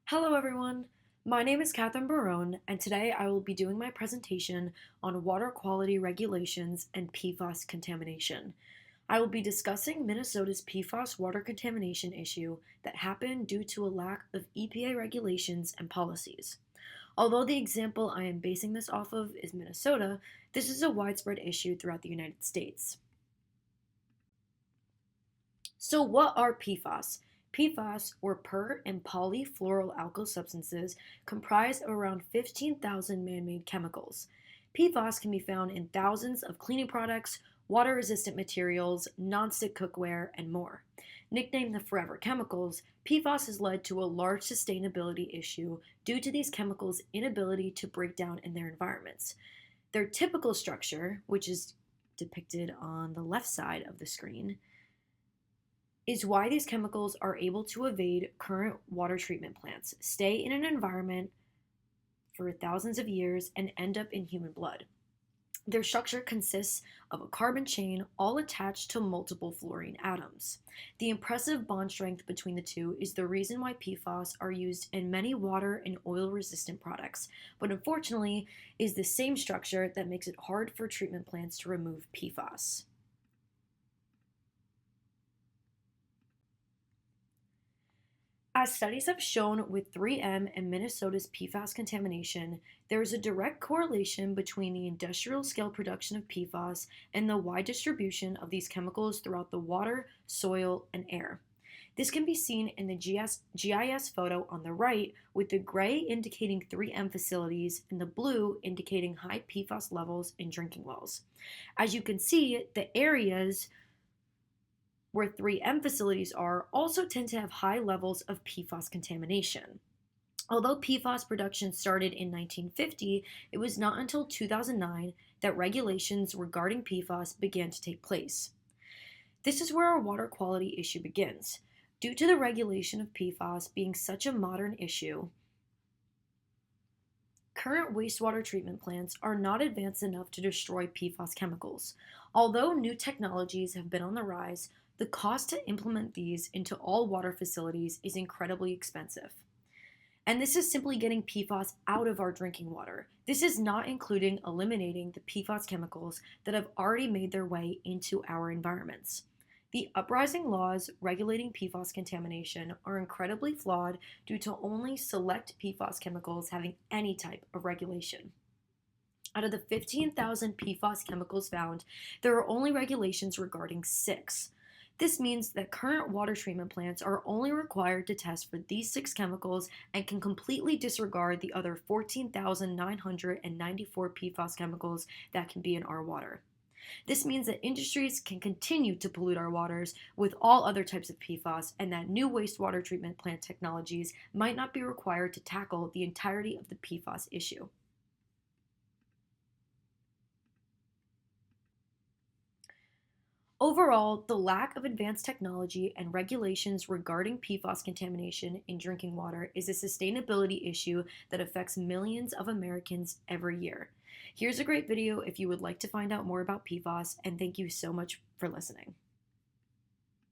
Hello everyone, my name is Catherine Barone, and today I will be doing my presentation on water quality regulations and PFAS contamination. I will be discussing Minnesota's PFAS water contamination issue that happened due to a lack of EPA regulations and policies. Although the example I am basing this off of is Minnesota, this is a widespread issue throughout the United States. So, what are PFAS? PFAS, or per and polyfluoroalkyl substances, comprise of around 15,000 man made chemicals. PFAS can be found in thousands of cleaning products, water resistant materials, nonstick cookware, and more. Nicknamed the forever chemicals, PFAS has led to a large sustainability issue due to these chemicals' inability to break down in their environments. Their typical structure, which is depicted on the left side of the screen, is why these chemicals are able to evade current water treatment plants, stay in an environment for thousands of years, and end up in human blood. Their structure consists of a carbon chain all attached to multiple fluorine atoms. The impressive bond strength between the two is the reason why PFAS are used in many water and oil resistant products, but unfortunately is the same structure that makes it hard for treatment plants to remove PFAS. As studies have shown with 3M and Minnesota's PFAS contamination, there is a direct correlation between the industrial scale production of PFAS and the wide distribution of these chemicals throughout the water, soil, and air. This can be seen in the GIS photo on the right, with the gray indicating 3M facilities and the blue indicating high PFAS levels in drinking wells. As you can see, the areas where 3M facilities are also tend to have high levels of PFAS contamination. Although PFAS production started in 1950, it was not until 2009 that regulations regarding PFAS began to take place. This is where our water quality issue begins. Due to the regulation of PFAS being such a modern issue, current wastewater treatment plants are not advanced enough to destroy PFAS chemicals. Although new technologies have been on the rise, the cost to implement these into all water facilities is incredibly expensive. And this is simply getting PFAS out of our drinking water. This is not including eliminating the PFAS chemicals that have already made their way into our environments. The uprising laws regulating PFAS contamination are incredibly flawed due to only select PFAS chemicals having any type of regulation. Out of the 15,000 PFAS chemicals found, there are only regulations regarding 6. This means that current water treatment plants are only required to test for these 6 chemicals and can completely disregard the other 14,994 PFAS chemicals that can be in our water. This means that industries can continue to pollute our waters with all other types of PFAS, and that new wastewater treatment plant technologies might not be required to tackle the entirety of the PFAS issue. Overall, the lack of advanced technology and regulations regarding PFAS contamination in drinking water is a sustainability issue that affects millions of Americans every year. Here's a great video if you would like to find out more about PFAS, and thank you so much for listening.